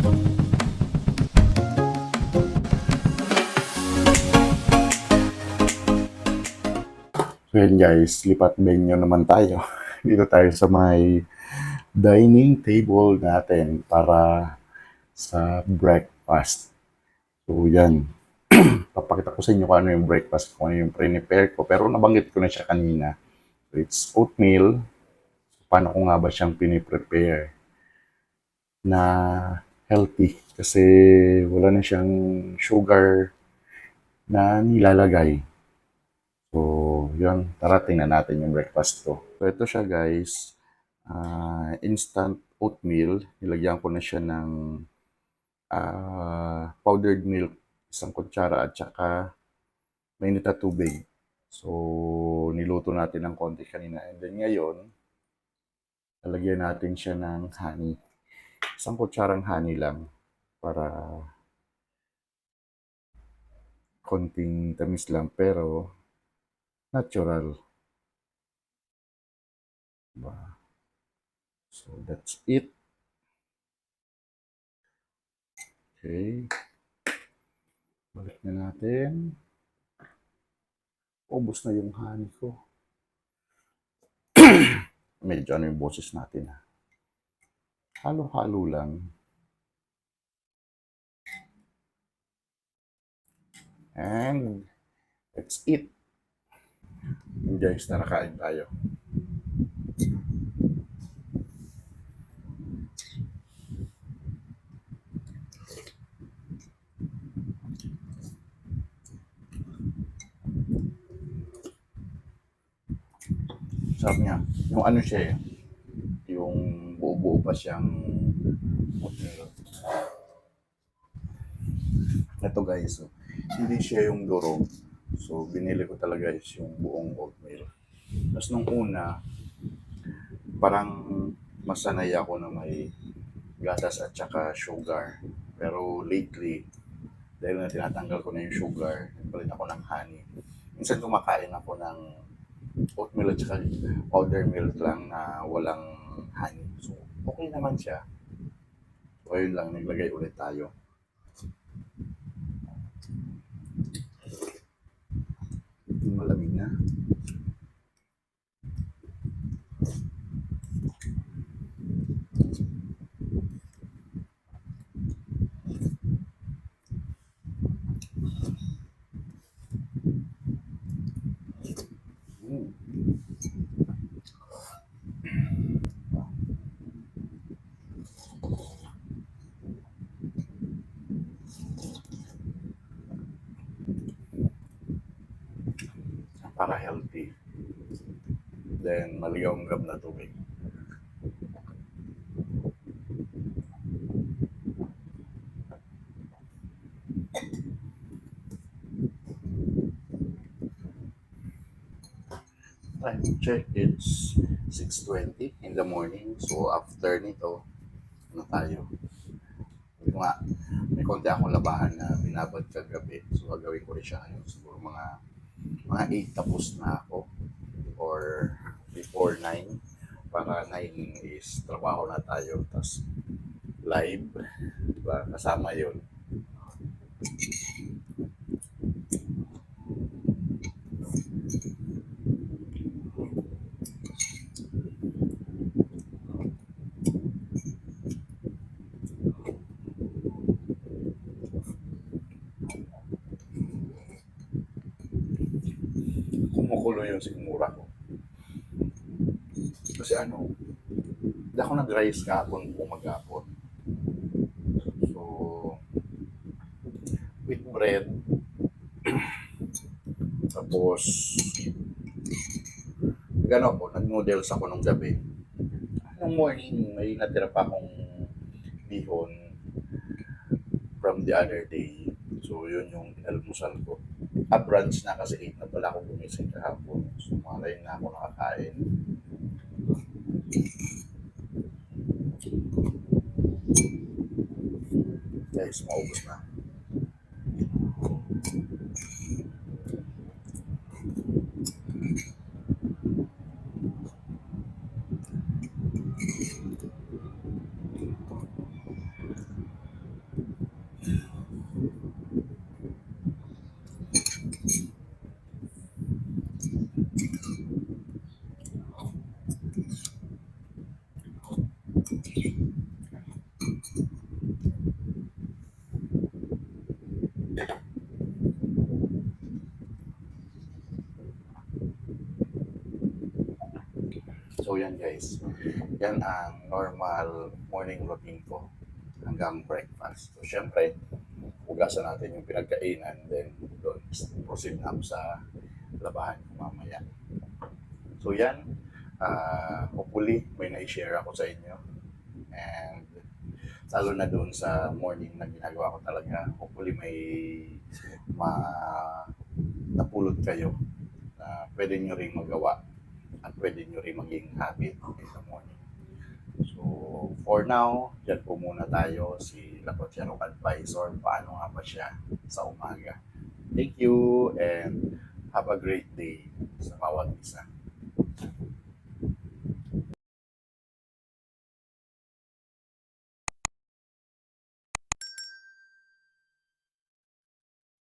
So yun guys, lipat venue naman tayo. Dito tayo sa may dining table natin para sa breakfast. So yan, papakita ko sa inyo kung ano yung breakfast, kung ano yung prepare ko. Pero nabanggit ko na siya kanina. So it's oatmeal. Paano ko nga ba siyang piniprepare na healthy? Kasi wala na siyang sugar na nilalagay. So, yun. Tara, tingnan natin yung breakfast ko. So, ito siya guys. Instant oatmeal. Nilagyan ko na siya ng powdered milk, isang kutsara at saka mainit na tubig. So, niluto natin ng konti kanina. And then ngayon, lalagyan natin siya ng honey. Isang kutsarang honey lang para konting tamis lang pero natural. Diba? So, that's it. Okay. Balik na natin. Ubus na yung honey ko. Medyo ano yung boses natin ha. Halo-halo lang. And that's it. Guys, tara kain tayo. Sabi niya, yung ano siya eh, yung buo-buo pa siyang oatmeal. Ito guys, so, hindi siya yung durog. So, binili ko talaga is yung buong oatmeal. Tapos nung una, parang masanay ako na may gatas at saka sugar. Pero lately, dahil na tinatanggal ko na yung sugar, nagpalit ako ng honey. Minsan kumakain ako ng oatmeal at saka powder milk lang na walang honey. So, okay naman siya. So, ayun lang, naglagay ulit tayo. Malamig na. Para healthy. Then, maligaw-gab na tubig. Time to check, it's 6:20 in the morning. So, after nito, ano tayo? Sabi ko nga, may konti akong labahan na binabad kagabi. So, gagawin ko rin siya ngayon. Siguro mga 8 tapos na ako. Or before 9. Para 9 is trabaho na tayo. Tapos live. Diba? Kasama yun. Kumukulo yung sigmura ko. Kasi ano, hindi ako nag-rice kahapon kung maghapon. So, with bread, tapos, gano'n po, nag-noodles ako nung gabi. Nung morning, may natira pa akong bihon from the other day. So, yun yung inalmusal ko. Brunch na kasi 8 na pala ako gumising kahapon. So, malay na ako nakakain. Guys, maubos na. So yan guys, yan ang normal morning routine ko hanggang breakfast. So syempre, hugasan natin yung pinagkainan, then doon proceed na ako sa labahan ko mamaya. So yan, hopefully may na-share ako sa inyo. And lalo na doon sa morning na ginagawa ko talaga, hopefully may napulot kayo na pwede nyo ring magawa at pwede nyo rin maging habit in the morning. So, for now, dyan po muna tayo si Lakotianong Advisor. Paano nga ba siya sa umaga? Thank you and have a great day sa bawat isa.